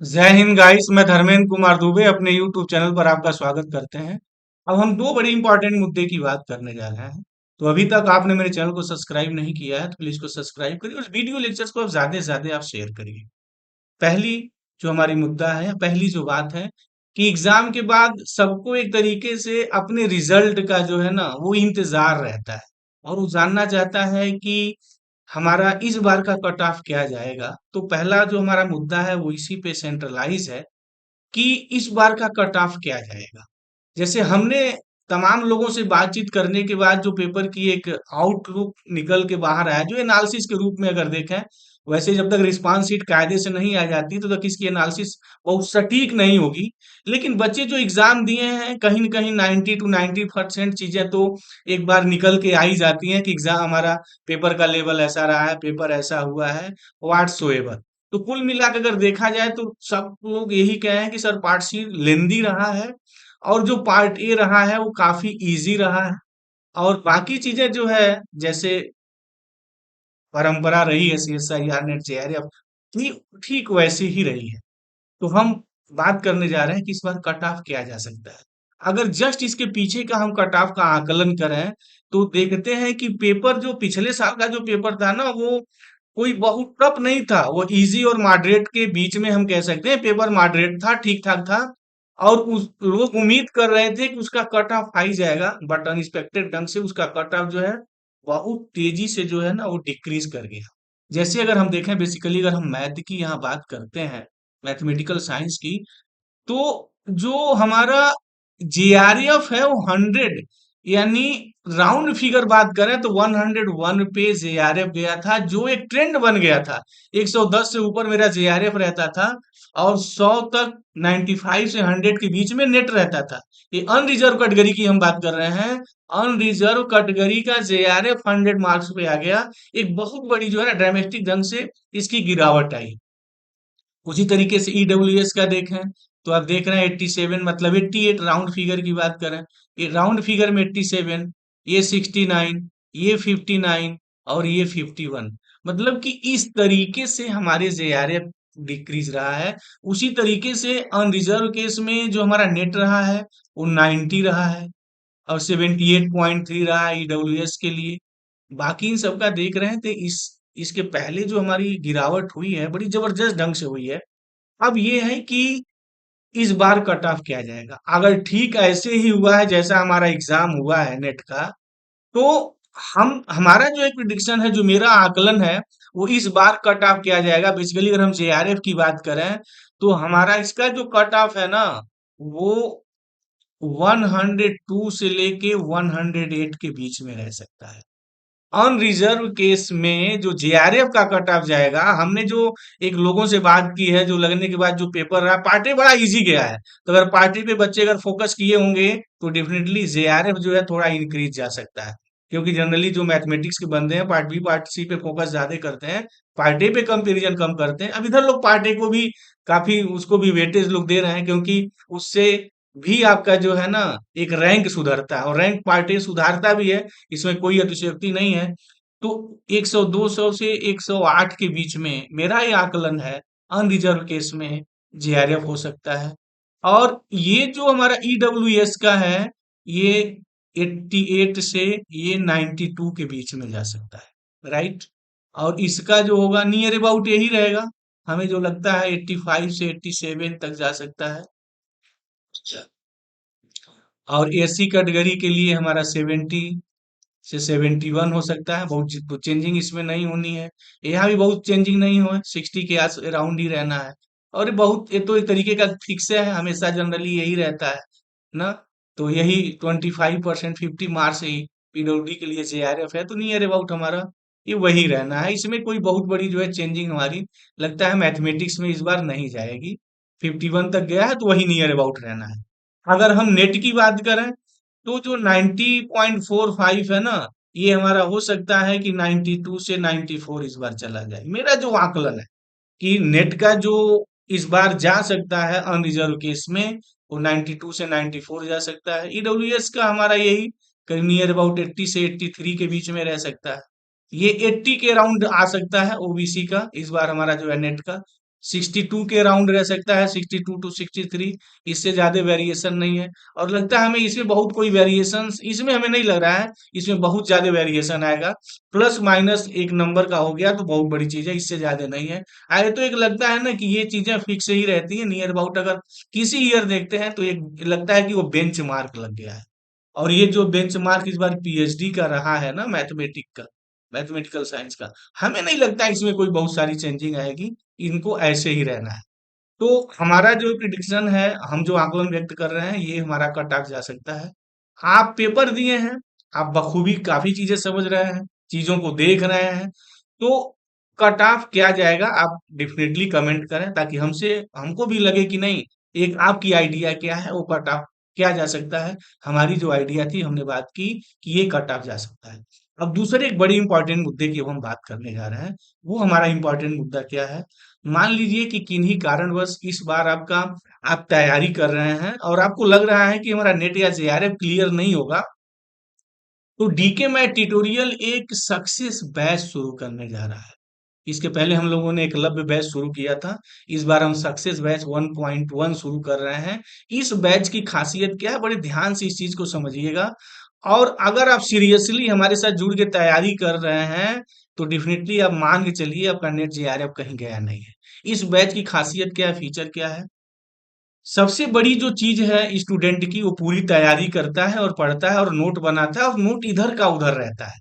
जय हिंद गाइस। मैं धर्मेंद्र कुमार दुबे अपने यूट्यूब चैनल पर आपका स्वागत करते हैं। अब हम दो बड़े इंपॉर्टेंट मुद्दे की बात करने जा रहे हैं। तो अभी तक आपने मेरे चैनल को सब्सक्राइब नहीं किया है तो प्लीज को सब्सक्राइब करिए और वीडियो लेक्चर्स को आप ज्यादा से ज्यादा आप शेयर करिए। पहली जो हमारी मुद्दा है, पहली जो बात है कि एग्जाम के बाद सबको एक तरीके से अपने रिजल्ट का जो है ना वो इंतजार रहता है और वो जानना चाहता है कि हमारा इस बार का कट ऑफ क्या जाएगा। तो पहला जो हमारा मुद्दा है वो इसी पे सेंट्रलाइज है कि इस बार का कट ऑफ क्या जाएगा। जैसे हमने तमाम लोगों से बातचीत करने के बाद जो पेपर की एक आउटलुक निकल के बाहर आया, जो एनालिसिस के रूप में अगर देखें, वैसे जब तक रिस्पांस शीट कायदे से नहीं आ जाती तो तक इसकी एनालिसिस बहुत सटीक नहीं होगी। लेकिन बच्चे जो एग्जाम दिए हैं कहीं न कहीं 90 to 90% चीजें तो एक बार निकल के आ ही जाती हैं कि एग्जाम हमारा पेपर का लेवल ऐसा रहा है, पेपर ऐसा हुआ है, व्हाट्सोएवर। तो कुल मिला के अगर देखा जाए तो सब लोग यही कहे हैं कि सर पार्ट सी लेंदी रहा है और जो पार्ट ए रहा है वो काफी इजी रहा है। और बाकी चीजें जो है, जैसे परंपरा रही है CSIR नेट JRF, ठीक ठीक वैसी ही रही है। तो हम बात करने जा रहे हैं कि इस बार कट ऑफ किया जा सकता है। अगर जस्ट इसके पीछे का हम कट ऑफ का आकलन करें तो देखते हैं कि पेपर जो पिछले साल का जो पेपर था ना वो कोई बहुत टफ नहीं था, वो इजी और मॉडरेट के बीच में हम कह सकते हैं। पेपर मॉडरेट था, ठीक ठाक था। और उस लोग उम्मीद कर रहे थे कि उसका कट ऑफ हाई जाएगा, बट अनएक्सपेक्टेड ढंग से उसका कट ऑफ जो है बहुत तेजी से जो है ना वो डिक्रीज कर गया। जैसे अगर हम देखें, बेसिकली अगर हम मैथ की यहाँ बात करते हैं, मैथमेटिकल साइंस की, तो जो हमारा जेआरएफ है वो 100, यानी राउंड फिगर बात करें तो 101 पे जेआरएफ गया था, जो एक ट्रेंड बन गया था। 110 से ऊपर मेरा जेआरएफ रहता था और 100 तक, 95 से 100 के बीच में नेट रहता था। ये अनरिजर्व कैटेगरी की हम बात कर रहे हैं। अनरिजर्व कैटेगरी का जेआरएफ 100 मार्क्स पे आ गया। एक बहुत बड़ी जो है ना ड्रामेटिक ढंग से इसकी गिरावट आई। उसी तरीके से ईडब्ल्यूएस का देखें तो आप देख रहे हैं 87, मतलब 88 राउंड फिगर की बात करें, ये राउंड फिगर में 87, ये 69, ये 59 और ये 51। मतलब कि इस तरीके से हमारे जेआरएफ डिक्रीज रहा है। उसी तरीके से अनरिजर्व केस में जो हमारा नेट रहा है वो 90 रहा है और 78.3 रहा है ईडब्ल्यूएस के लिए। बाकी इन सबका देख रहे हैं तो इसके पहले जो हमारी गिरावट हुई है बड़ी जबरदस्त ढंग से हुई है। अब ये है कि इस बार कट ऑफ किया जाएगा। अगर ठीक ऐसे ही हुआ है जैसा हमारा एग्जाम हुआ है नेट का, तो हम हमारा जो एक प्रिडिक्शन है, जो मेरा आकलन है, वो इस बार कट ऑफ किया जाएगा। बेसिकली अगर हम जेआरएफ की बात करें तो हमारा इसका जो कट ऑफ है ना वो 102 से लेके 108 के बीच में रह सकता है। अनरिजर्व केस में जो जेआरएफ का कट ऑफ जाएगा, हमने जो एक लोगों से बात की है, जो लगने के बाद जो पेपर रहा, पार्टी बड़ा इजी गया है। तो अगर पार्टी पे बच्चे अगर फोकस किए होंगे तो डेफिनेटली जेआरएफ जो है थोड़ा इंक्रीज जा सकता है। क्योंकि जनरली जो मैथमेटिक्स के बंदे हैं पार्ट बी पार्ट सी पे फोकस ज्यादा करते हैं, पार्ट ए पे कंपेरिजन कम करते हैं। अब इधर लोग पार्ट ए को भी काफी, उसको भी वेटेज लोग दे रहे हैं, क्योंकि उससे भी आपका जो है ना एक रैंक सुधरता है और रैंक पार्ट ए सुधारता भी है, इसमें कोई अतिशयोक्ति नहीं है। तो 100 200 से 108 के बीच में मेरा ये आकलन है अनरिजर्व केस में जेआरएफ हो सकता है। और ये जो हमारा ईडब्ल्यूएस का है, ये 88 से ये 92 के बीच में जा सकता है, राइट। और इसका जो होगा नियर अबाउट यही रहेगा। हमें जो लगता है 85 से 87 तक जा सकता है। और एसी कैटेगरी के लिए हमारा 70 से 71 हो सकता है। बहुत चेंजिंग इसमें नहीं होनी है। यहाँ भी बहुत चेंजिंग नहीं हो, 60 के आस अराउंड ही रहना है। और ये तो एक तरीके का फिक्स है, हमेशा जनरली यही रहता है ना। तो यही 25% 50 मार्क्स ही पीडब्ल्यूडी के लिए जेआरएफ है, तो नियर अबाउट हमारा ये वही रहना है। इसमें कोई बहुत बड़ी जो है चेंजिंग हमारी लगता है मैथमेटिक्स में इस बार नहीं जाएगी। 51 तक गया है तो वही नियर अबाउट रहना है। अगर हम नेट की बात करें तो जो 90.45 है ना, ये हमारा हो सकता है कि 92 से 94 इस बार चला जाए। मेरा जो आकलन है कि नेट का जो इस बार जा सकता है अनरिजर्व केस में, वो 92 से 94 जा सकता है। ईडब्ल्यूएस का हमारा यही करीब नियर अबाउट 80 से 83 के बीच में रह सकता है। ये 80 के राउंड आ सकता है ओबीसी का इस बार हमारा जो है नेट का। 62 के अराउंड रह सकता है, 62 to 63, इससे ज्यादा वेरिएशन नहीं है। और लगता है हमें इसमें बहुत कोई वेरिएशन, इसमें हमें नहीं लग रहा है इसमें बहुत ज्यादा वेरिएशन आएगा। प्लस माइनस एक नंबर का हो गया तो बहुत बड़ी चीज है, इससे ज्यादा नहीं है। आगे तो एक लगता है ना कि ये चीजें फिक्स ही रहती है नियर अबाउट, अगर किसी ईयर देखते हैं तो एक लगता है कि वो बेंच मार्क लग गया है। और ये जो बेंचमार्क इस बार पीएचडी का रहा है ना, मैथमेटिकल साइंस का, हमें नहीं लगता इसमें कोई बहुत सारी चेंजिंग आएगी, इनको ऐसे ही रहना है। तो हमारा जो प्रिडिक्शन है, हम जो आकलन व्यक्त कर रहे हैं, ये हमारा कट ऑफ जा सकता है। आप पेपर दिए हैं, आप बखूबी काफी चीजें समझ रहे हैं, चीजों को देख रहे हैं, तो कट ऑफ क्या जाएगा आप डेफिनेटली कमेंट करें, ताकि हमसे हमको भी लगे कि नहीं, एक आपकी आइडिया क्या है, वो कट ऑफ क्या जा सकता है। हमारी जो आइडिया थी, हमने बात की कि ये कट ऑफ जा सकता है। अब दूसरे एक बड़ी इंपॉर्टेंट मुद्दे की अब हम बात करने जा रहे हैं। वो हमारा इंपॉर्टेंट मुद्दा क्या है? मान लीजिए कि किन्हीं कारणवश इस बार आप तैयारी कर रहे हैं और आपको लग रहा है कि हमारा नेट या जेआरएफ क्लियर नहीं होगा, तो डीके मैथ ट्यूटोरियल एक सक्सेस बैच शुरू करने जा रहा है। इसके पहले हम लोगों ने एकलव्य बैच शुरू किया था। इस बार हम सक्सेस बैच 1.1 शुरू कर रहे हैं। इस बैच की खासियत क्या है, बड़े ध्यान से इस चीज को समझिएगा। और अगर आप सीरियसली हमारे साथ जुड़ के तैयारी कर रहे हैं, तो डेफिनेटली आप मान के चलिए आपका नेट जेआरएफ कहीं गया नहीं है। इस बैच की खासियत क्या है, फीचर क्या है? सबसे बड़ी जो चीज है स्टूडेंट की, वो पूरी तैयारी करता है और पढ़ता है और नोट बनाता है, और नोट इधर का उधर रहता है।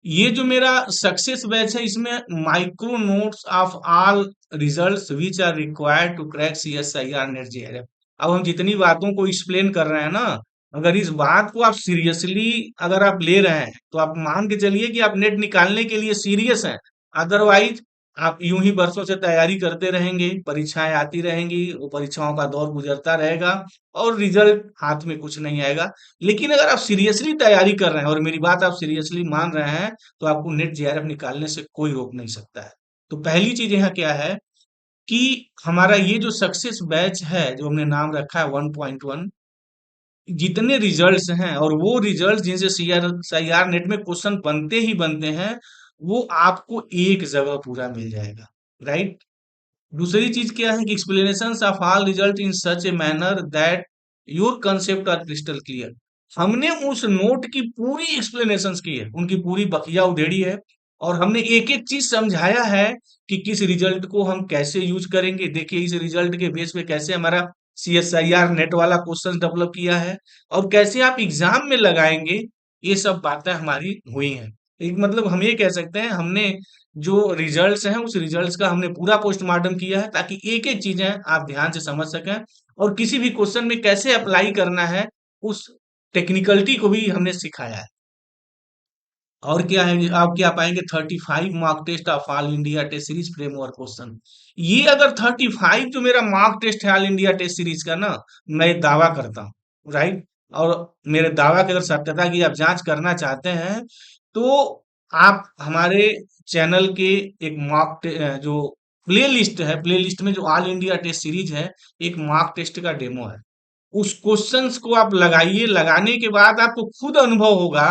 ये जो मेरा सक्सेस बैच है, इसमें micro notes of all results which are required to crack CSIR NET JRF. अब हम जितनी बातों को एक्सप्लेन कर रहे हैं ना, अगर इस बात को आप सीरियसली अगर आप ले रहे हैं, तो आप मान के चलिए कि आप नेट निकालने के लिए सीरियस हैं। अदरवाइज आप यूं ही बरसों से तैयारी करते रहेंगे, परीक्षाएं आती रहेंगी, वो परीक्षाओं का दौर गुजरता रहेगा और रिजल्ट हाथ में कुछ नहीं आएगा। लेकिन अगर आप सीरियसली तैयारी कर रहे हैं और मेरी बात आप सीरियसली मान रहे हैं, तो आपको नेट जेआरएफ निकालने से कोई रोक नहीं सकता है। तो पहली चीज यहाँ क्या है कि हमारा ये जो सक्सेस बैच है, जो हमने नाम रखा है 1.1, जितने रिजल्ट्स हैं और वो रिजल्ट जिनसे सी आर नेट में क्वेश्चन बनते ही बनते हैं, वो आपको एक जगह पूरा मिल जाएगा। राइट? दूसरी चीज क्या है कि explanation of all result in such a manner that your concept are crystal clear. हमने उस नोट की पूरी एक्सप्लेनेशंस की है, उनकी पूरी बखिया उधेड़ी है, और हमने एक एक चीज समझाया है कि किस रिजल्ट को हम कैसे यूज करेंगे। देखिए इस रिजल्ट के बेस पे कैसे हमारा सीएसआईआर नेट वाला क्वेश्चन डेवलप किया है, और कैसे आप एग्जाम में लगाएंगे, ये सब बातें हमारी हुई हैं। एक मतलब हम ये कह सकते हैं, हमने जो रिजल्ट्स हैं उस रिजल्ट्स का हमने पूरा पोस्टमार्टम किया है, ताकि एक एक चीजें आप ध्यान से समझ सकें, और किसी भी क्वेश्चन में कैसे अप्लाई करना है, उस टेक्निकलिटी को भी हमने सिखाया है। और क्या है, आप क्या पाएंगे, 35 mark test of all India test series framework question. ये अगर 35 जो मेरा मार्क टेस्ट है ऑल इंडिया टेस्ट सीरीज का ना, मैं दावा करता हूँ, राइट? और मेरे दावा की अगर सत्यता की आप जांच करना चाहते हैं, तो आप हमारे चैनल के एक जो प्ले लिस्ट है, प्ले लिस्ट में जो ऑल इंडिया टेस्ट सीरीज है, एक मार्क टेस्ट का डेमो है। उस क्वेश्चंस को आप लगाइए, लगाने के बाद आपको खुद अनुभव होगा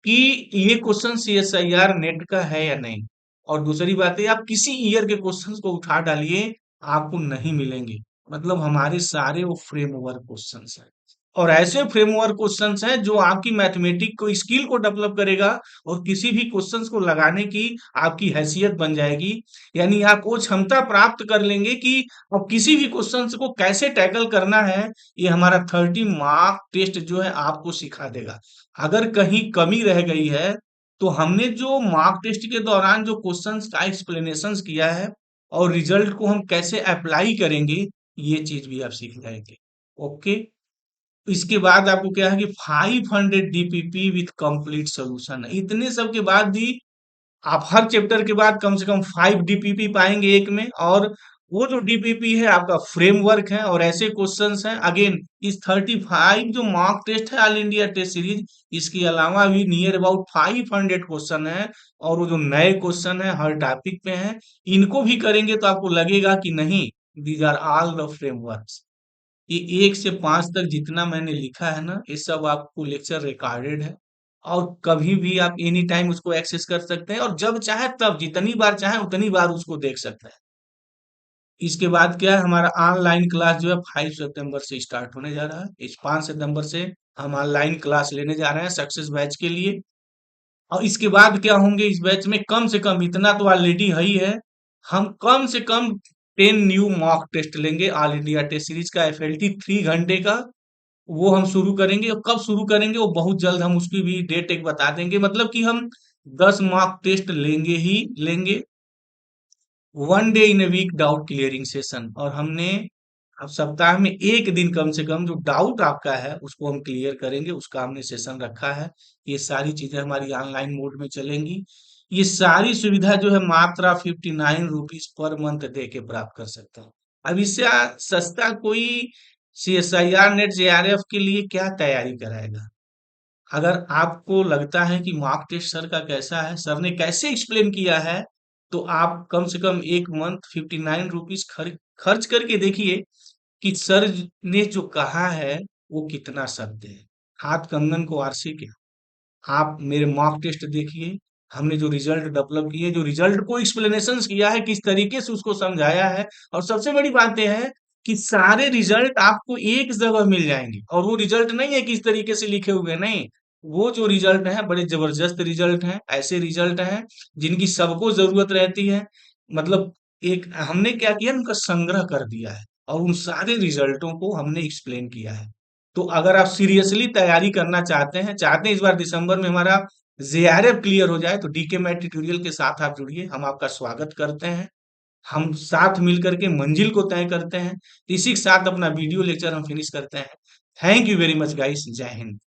कि ये क्वेश्चन सीएसआईआर नेट का है या नहीं। और दूसरी बात है, आप किसी ईयर के क्वेश्चंस को उठा डालिए, आपको नहीं मिलेंगे। मतलब हमारे सारे वो फ्रेमवर्क क्वेश्चंस हैं, और ऐसे फ्रेमवर्क क्वेश्चंस हैं जो आपकी मैथमेटिक को स्किल को डेवलप करेगा, और किसी भी क्वेश्चंस को लगाने की आपकी हैसियत बन जाएगी। यानी आप वो क्षमता प्राप्त कर लेंगे कि अब किसी भी क्वेश्चंस को कैसे टैकल करना है, ये हमारा 30 मार्क टेस्ट जो है आपको सिखा देगा। अगर कहीं कमी रह गई है, तो हमने जो मार्क टेस्ट के दौरान जो क्वेश्चंस का एक्सप्लेनेशंस किया है, और रिजल्ट को हम कैसे अप्लाई करेंगे, ये चीज भी आप सीख जाएंगे। ओके। इसके बाद आपको क्या है कि 500 डीपीपी विथ कंप्लीट सोल्यूशन, इतने सब के बाद भी आप हर चैप्टर के बाद कम से कम 5 डीपीपी पाएंगे एक में। और वो जो डीपीपी है आपका फ्रेमवर्क है, और ऐसे क्वेश्चंस हैं। अगेन इस 35 जो मॉक टेस्ट है ऑल इंडिया टेस्ट सीरीज, इसके अलावा भी नियर अबाउट 500 क्वेश्चन है, और वो जो नए क्वेश्चन है हर टॉपिक पे हैं, इनको भी करेंगे तो आपको लगेगा कि नहीं, these are all the frameworks. ये 1 से 5 तक जितना मैंने लिखा है ना, ये सब आपको लेक्चर रिकॉर्डेड है, और कभी भी आप एनी टाइम उसको एक्सेस कर सकते हैं, और जब चाहे तब जितनी बार चाहे उतनी बार उसको देख सकते हैं। इसके बाद क्या है, हमारा ऑनलाइन क्लास जो है 5 सितंबर से स्टार्ट होने जा रहा है। इस 5 सितंबर से हम ऑनलाइन क्लास लेने जा रहे हैं सक्सेस बैच के लिए। और इसके बाद क्या होंगे, इस बैच में कम से कम इतना तो ऑलरेडी है ही है, हम कम से कम 10 न्यू मॉक टेस्ट लेंगे ऑल इंडिया टेस्ट सीरीज का, एफएलटी 3 घंटे का। वो हम शुरू करेंगे, और कब शुरू करेंगे वो बहुत जल्द हम उसकी भी डेट एक बता देंगे। मतलब कि हम 10 मॉक टेस्ट लेंगे ही लेंगे, 1 day in a week doubt clearing session. और हमने अब सप्ताह में एक दिन कम से कम जो डाउट आपका है उसको हम क्लियर करेंगे, उसका हमने सेशन रखा है। ये सारी चीजें हमारी ऑनलाइन मोड में चलेंगी। ये सारी सुविधा जो है मात्र आप 59 रुपीज पर मंथ दे के प्राप्त कर सकते हैं। अब इससे सस्ता कोई CSIR नेट JRF के लिए क्या तैयारी कराएगा। अगर आपको लगता है कि मॉक टेस्ट सर का कैसा है, सर ने कैसे एक्सप्लेन किया है, तो आप कम से कम एक मंथ 59 रुपीज खर्च करके देखिए कि सर ने जो कहा है वो कितना सत्य है। हाथ कंगन को आरसी क्या, आप मेरे मॉक टेस्ट देखिए, हमने जो रिजल्ट डेवलप किए, जो रिजल्ट को एक्सप्लेनेशन किया है, किस तरीके से उसको समझाया है। और सबसे बड़ी बात यह है कि सारे रिजल्ट आपको एक जगह मिल जाएंगे, और वो रिजल्ट नहीं है कि इस तरीके से लिखे हुए, नहीं। वो जो रिजल्ट हैं बड़े जबरदस्त रिजल्ट हैं, ऐसे रिजल्ट हैं जिनकी सबको जरूरत रहती है। मतलब एक हमने क्या किया, उनका संग्रह कर दिया है, और उन सारे रिजल्टों को हमने एक्सप्लेन किया है। तो अगर आप सीरियसली तैयारी करना चाहते हैं इस बार दिसंबर में हमारा JRF क्लियर हो जाए, तो डीके मैथ ट्यूटोरियल के साथ आप जुड़िए, हम आपका स्वागत करते हैं। हम साथ मिल करके मंजिल को तय करते हैं। इसी के साथ अपना वीडियो लेक्चर हम फिनिश करते हैं। Thank you very much guys, जय हिंद।